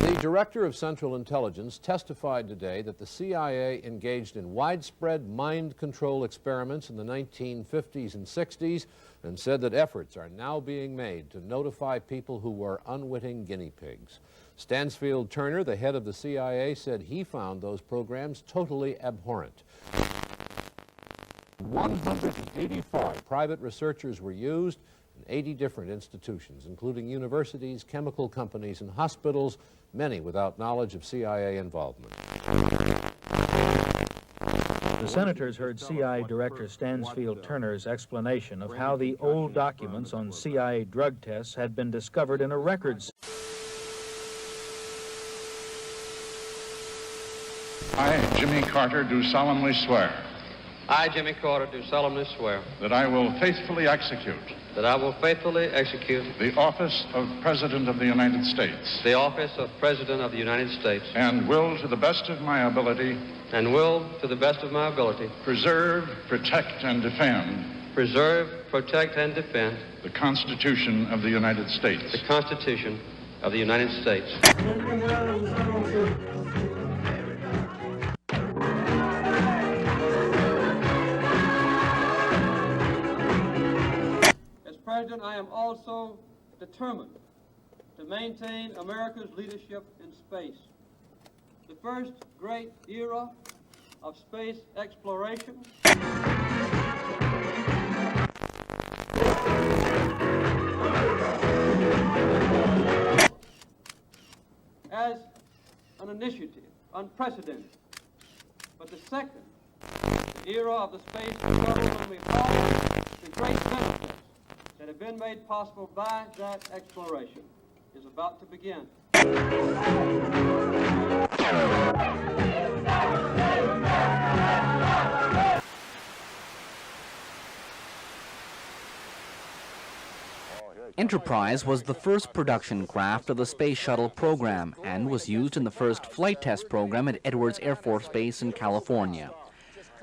The director of Central Intelligence testified today that the CIA engaged in widespread mind control experiments in the 1950s and 60s and said that efforts are now being made to notify people who were unwitting guinea pigs. Stansfield Turner, the head of the CIA, said he found those programs totally abhorrent. 185 private researchers were used in 80 different institutions, including universities, chemical companies, and hospitals, many without knowledge of CIA involvement. The senators heard CIA Director Stansfield Turner's explanation of how the old documents on CIA drug tests had been discovered in a records. I, Jimmy Carter, do solemnly swear. I, Jimmy Carter, do solemnly swear. That I will faithfully execute. That I will faithfully execute. The office of President of the United States. The office of President of the United States. And will, to the best of my ability. And will, to the best of my ability. Preserve, protect, and defend. Preserve, protect, and defend. The Constitution of the United States. The Constitution of the United States. President, I am also determined to maintain America's leadership in space. The first great era of space exploration as an initiative, unprecedented. But the second, the era of the space shuttle, when we follow the great benefits that have been made possible by that exploration, is about to begin. Enterprise was the first production craft of the Space Shuttle program and was used in the first flight test program at Edwards Air Force Base in California.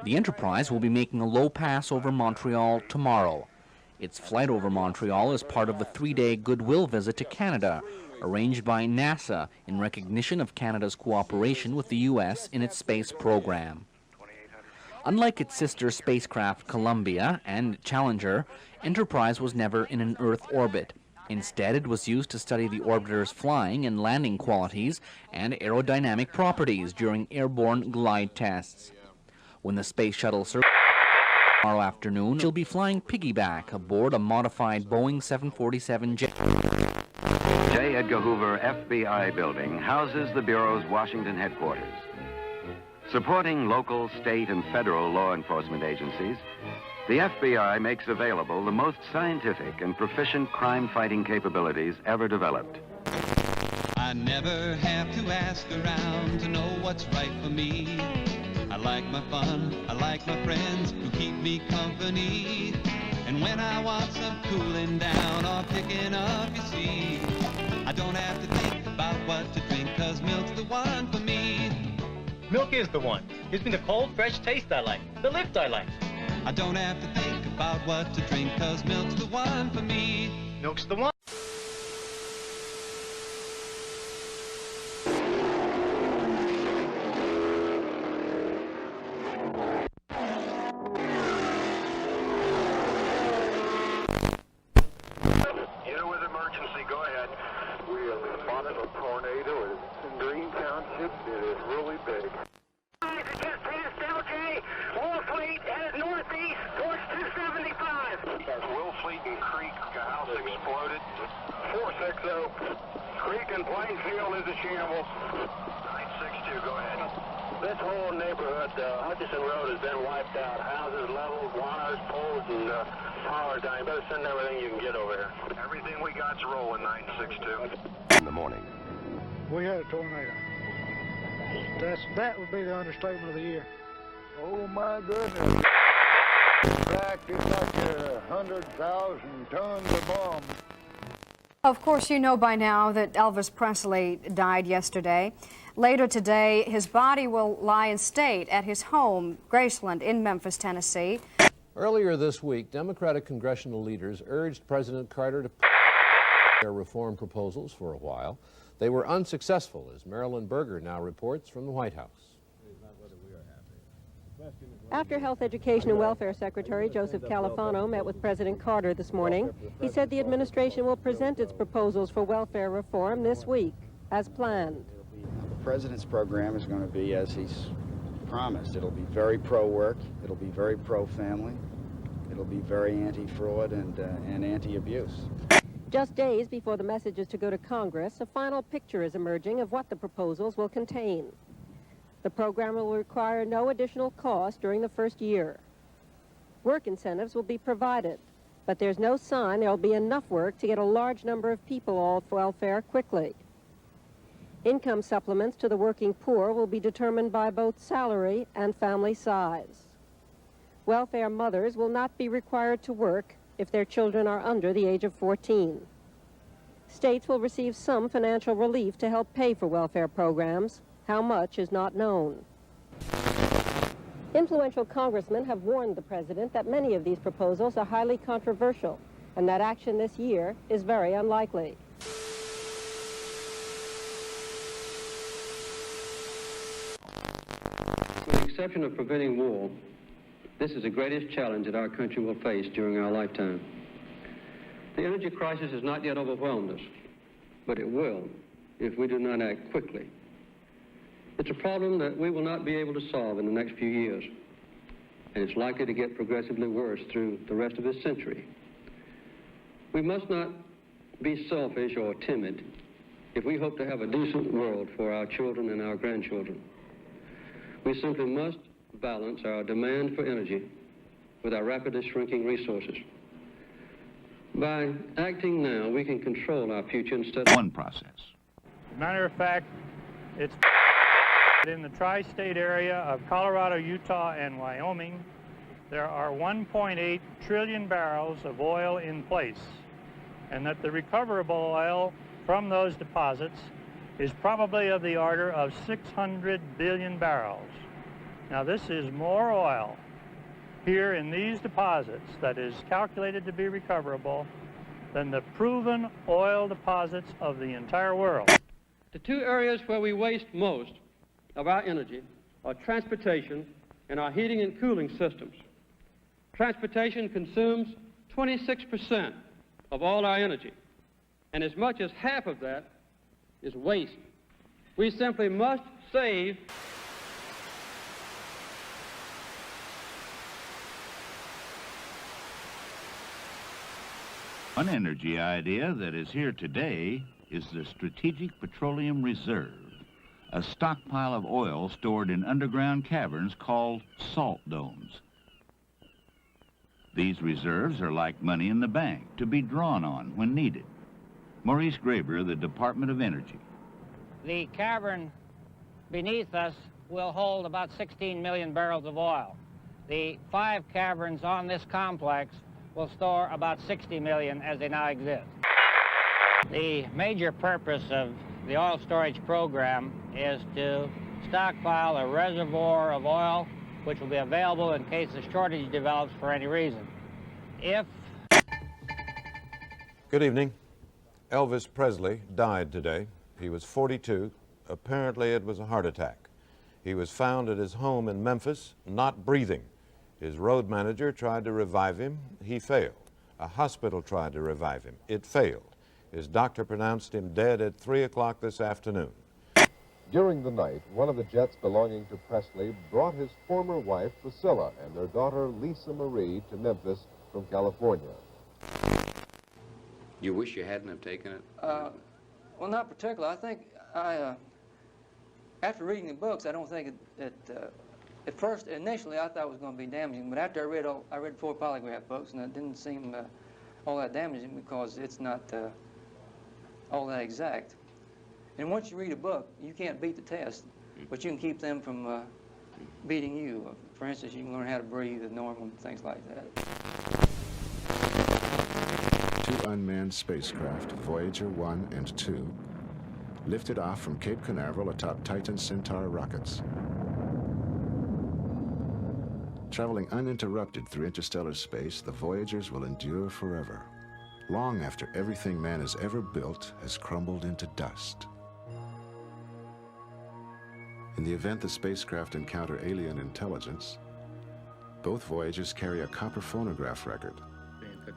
The Enterprise will be making a low pass over Montreal tomorrow. Its flight over Montreal is part of the 3-day goodwill visit to Canada, arranged by NASA in recognition of Canada's cooperation with the U.S. in its space program. Unlike its sister spacecraft Columbia and Challenger, Enterprise was never in an Earth orbit. Instead, it was used to study the orbiter's flying and landing qualities and aerodynamic properties during airborne glide tests. When the Space Shuttle tomorrow afternoon, she'll be flying piggyback aboard a modified Boeing 747 jet. J. Edgar Hoover FBI building houses the Bureau's Washington headquarters. Supporting local, state, and federal law enforcement agencies, the FBI makes available the most scientific and proficient crime-fighting capabilities ever developed. I never have to ask around to know what's right for me. I like my fun, I like my friends who keep me company. And when I want some cooling down or picking up, you see, I don't have to think about what to drink, 'cause milk's the one for me. Milk is the one. Gives me the cold, fresh taste I like, the lift I like. I don't have to think about what to drink, 'cause milk's the one for me. Milk's the one. That would be the understatement of the year. Oh my goodness. In fact, it's like 100,000 tons of bombs. Of course, you know by now that Elvis Presley died yesterday. Later today, his body will lie in state at his home, Graceland, in Memphis, Tennessee. Earlier this week, Democratic congressional leaders urged President Carter to their reform proposals for a while. They were unsuccessful, as Marilyn Berger now reports from the White House. After Health, Education, and Welfare Secretary Joseph Califano met with President Carter this morning, he said the administration will present its proposals for welfare reform this week, as planned. The President's program is going to be as he's promised. It'll be very pro-work, it'll be very pro-family, it'll be very anti-fraud and anti-abuse. Just days before the message is to go to Congress, a final picture is emerging of what the proposals will contain. The program will require no additional cost during the first year. Work incentives will be provided, but there's no sign there will be enough work to get a large number of people off welfare quickly. Income supplements to the working poor will be determined by both salary and family size. Welfare mothers will not be required to work if their children are under the age of 14. States will receive some financial relief to help pay for welfare programs. How much is not known. Influential congressmen have warned the president that many of these proposals are highly controversial and that action this year is very unlikely. With the exception of preventing war, this is the greatest challenge that our country will face during our lifetime. The energy crisis has not yet overwhelmed us, but it will if we do not act quickly. It's a problem that we will not be able to solve in the next few years, and it's likely to get progressively worse through the rest of this century. We must not be selfish or timid if we hope to have a decent world for our children and our grandchildren. We simply must balance our demand for energy with our rapidly shrinking resources. By acting now, we can control our future instead of one process. As a matter of fact, it's in the tri-state area of Colorado, Utah, and Wyoming, there are 1.8 trillion barrels of oil in place, and that the recoverable oil from those deposits is probably of the order of 600 billion barrels. Now, this is more oil here in these deposits that is calculated to be recoverable than the proven oil deposits of the entire world. The two areas where we waste most of our energy are transportation and our heating and cooling systems. Transportation consumes 26% of all our energy, and as much as half of that is waste. We simply must save One energy idea that is here today is the Strategic Petroleum Reserve, a stockpile of oil stored in underground caverns called salt domes. These reserves are like money in the bank, to be drawn on when needed. Maurice Graber of the Department of Energy. The cavern beneath us will hold about 16 million barrels of oil. The 5 caverns on this complex will store about 60 million as they now exist. The major purpose of the oil storage program is to stockpile a reservoir of oil which will be available in case a shortage develops for any reason. Good evening. Elvis Presley died today. He was 42. Apparently it was a heart attack. He was found at his home in Memphis, not breathing. His road manager tried to revive him. He failed. A hospital tried to revive him. It failed. His doctor pronounced him dead at 3 o'clock this afternoon. During the night, one of the jets belonging to Presley brought his former wife, Priscilla, and their daughter, Lisa Marie, to Memphis from California. You wish you hadn't have taken it? Well, not particularly. I think after reading the books, I don't think at first, initially, I thought it was going to be damaging, but after I read 4 polygraph books, and it didn't seem all that damaging because it's not all that exact. And once you read a book, you can't beat the test, but you can keep them from beating you. For instance, you can learn how to breathe as normal and things like that. 2 unmanned spacecraft, Voyager 1 and 2, lifted off from Cape Canaveral atop Titan Centaur rockets. Traveling uninterrupted through interstellar space, the Voyagers will endure forever, long after everything man has ever built has crumbled into dust. In the event the spacecraft encounter alien intelligence, both voyages carry a copper phonograph record,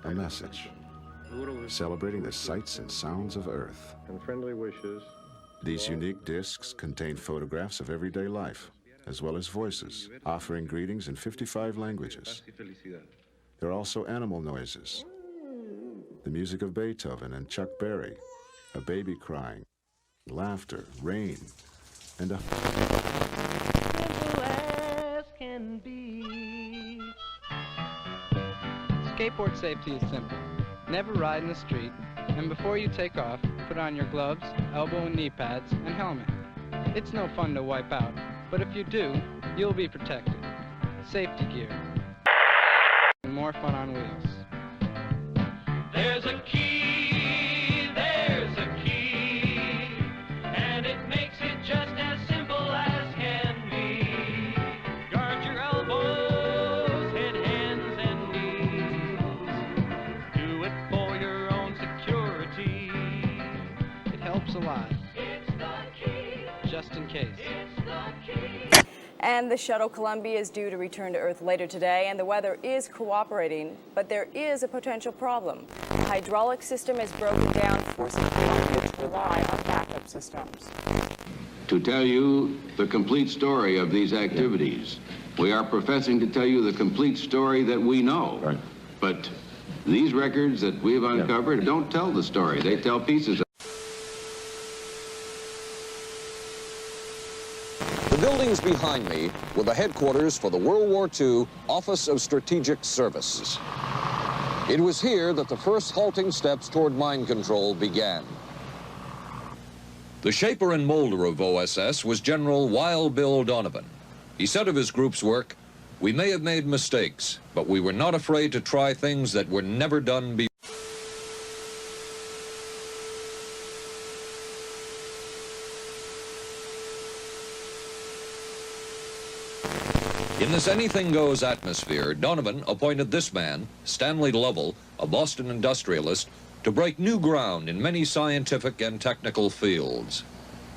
a message, celebrating the sights and sounds of Earth. And friendly wishes. These unique discs contain photographs of everyday life, as well as voices, offering greetings in 55 languages. There are also animal noises, the music of Beethoven and Chuck Berry, a baby crying, laughter, rain, and a... Simple as can be. Skateboard safety is simple. Never ride in the street, and before you take off, put on your gloves, elbow and knee pads, and helmet. It's no fun to wipe out, but if you do, you'll be protected. Safety gear. And more fun on wheels. There's a key, and it makes it just as simple as can be. Guard your elbows, head, hands, and knees. Do it for your own security. It helps a lot. It's the key. Just in case. It's the key. And the shuttle Columbia is due to return to Earth later today, and the weather is cooperating, but there is a potential problem. The hydraulic system is broken down, forcing Columbia to rely on backup systems. To tell you the complete story of these activities, we are professing to tell you the complete story that we know. Right. But these records that we've uncovered don't tell the story. They tell pieces of The buildings behind me were the headquarters for the World War II Office of Strategic Services. It was here that the first halting steps toward mind control began. The shaper and molder of OSS was General Wild Bill Donovan. He said of his group's work, "We may have made mistakes, but we were not afraid to try things that were never done before." In this anything-goes atmosphere, Donovan appointed this man, Stanley Lovell, a Boston industrialist, to break new ground in many scientific and technical fields.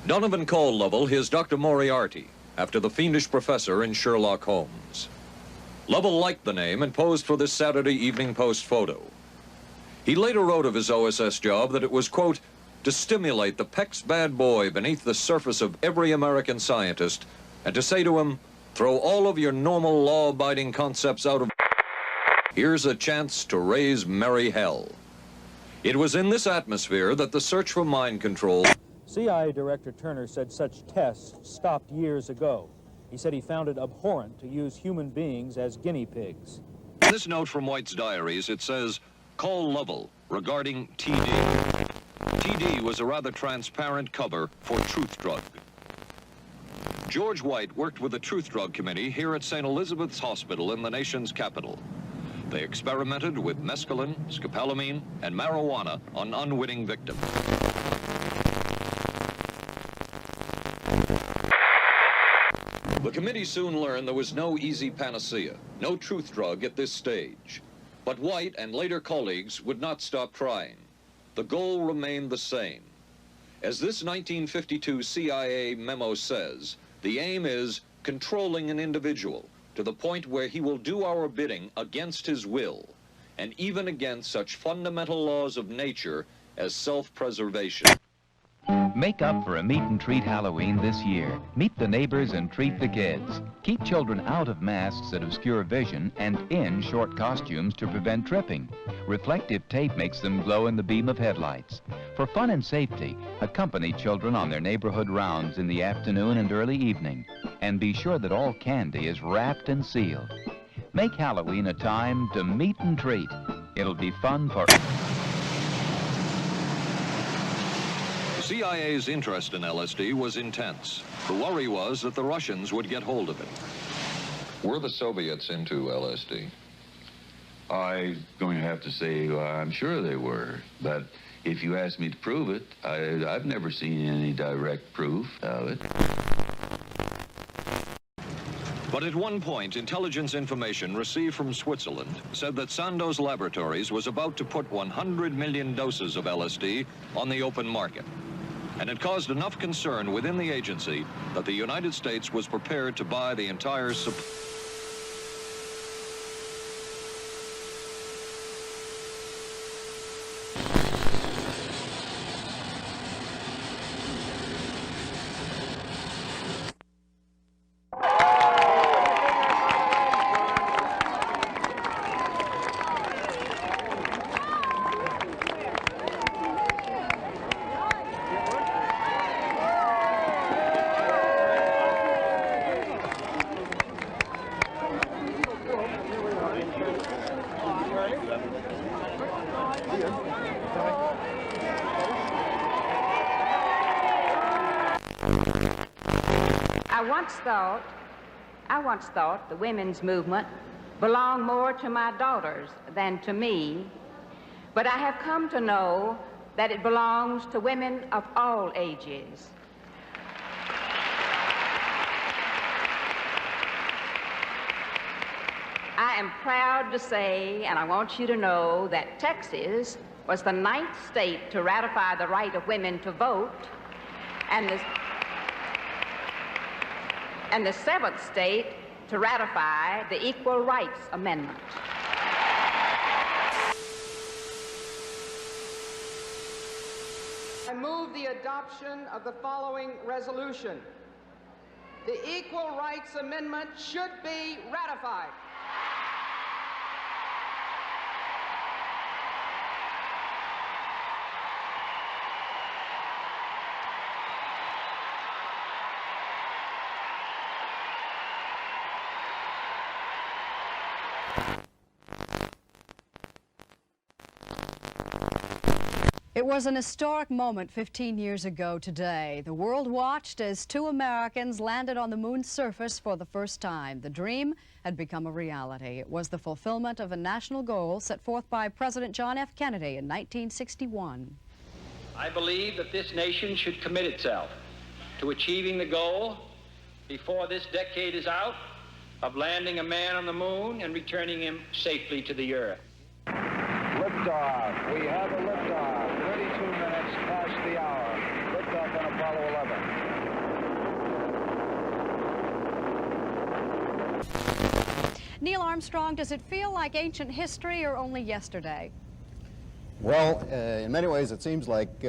Donovan called Lovell his Dr. Moriarty, after the fiendish professor in Sherlock Holmes. Lovell liked the name and posed for this Saturday Evening Post photo. He later wrote of his OSS job that it was, quote, to stimulate the Peck's bad boy beneath the surface of every American scientist and to say to him, throw all of your normal law-abiding concepts out of... Here's a chance to raise merry hell. It was in this atmosphere that the search for mind control... CIA Director Turner said such tests stopped years ago. He said he found it abhorrent to use human beings as guinea pigs. In this note from White's diaries, it says, call Lovell regarding TD. TD was a rather transparent cover for Truth Drug. George White worked with the Truth Drug Committee here at St. Elizabeth's Hospital in the nation's capital. They experimented with mescaline, scopolamine, and marijuana on unwitting victims. The committee soon learned there was no easy panacea, no truth drug at this stage. But White and later colleagues would not stop trying. The goal remained the same. As this 1952 CIA memo says, the aim is controlling an individual to the point where he will do our bidding against his will, and even against such fundamental laws of nature as self-preservation. Make up for a meet and treat Halloween this year. Meet the neighbors and treat the kids. Keep children out of masks that obscure vision and in short costumes to prevent tripping. Reflective tape makes them glow in the beam of headlights. For fun and safety, accompany children on their neighborhood rounds in the afternoon and early evening. And be sure that all candy is wrapped and sealed. Make Halloween a time to meet and treat. It'll be fun for... The CIA's interest in LSD was intense. The worry was that the Russians would get hold of it. Were the Soviets into LSD? I'm going to have to say I'm sure they were, but if you ask me to prove it, I've never seen any direct proof of it. But at one point, intelligence information received from Switzerland said that Sandoz Laboratories was about to put 100 million doses of LSD on the open market. and it caused enough concern within the agency that the United States was prepared to buy the entire supply. I once thought the women's movement belonged more to my daughters than to me, but I have come to know that it belongs to women of all ages. I am proud to say, and I want you to know, that Texas was the 9th state to ratify the right of women to vote, and the 7th state to ratify the Equal Rights Amendment. I move the adoption of the following resolution. The Equal Rights Amendment should be ratified. It was an historic moment 15 years ago today. The world watched as 2 Americans landed on the moon's surface for the first time. The dream had become a reality. It was the fulfillment of a national goal set forth by President John F. Kennedy in 1961. I believe that this nation should commit itself to achieving the goal before this decade is out of landing a man on the moon and returning him safely to the Earth. Liftoff. We have a liftoff. 32 minutes past the hour. Liftoff on Apollo 11. Neil Armstrong, does it feel like ancient history or only yesterday? Well, in many ways it seems like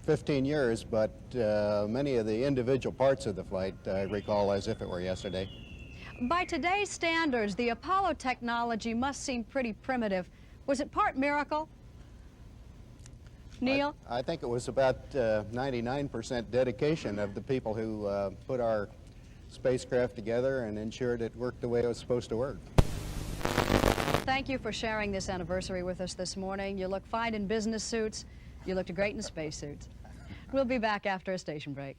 15 years, but many of the individual parts of the flight I recall as if it were yesterday. By today's standards, the Apollo technology must seem pretty primitive. Was it part miracle? Neil? I think it was about 99% dedication of the people who put our spacecraft together and ensured it worked the way it was supposed to work. Thank you for sharing this anniversary with us this morning. You look fine in business suits. You looked great in space suits. We'll be back after a station break.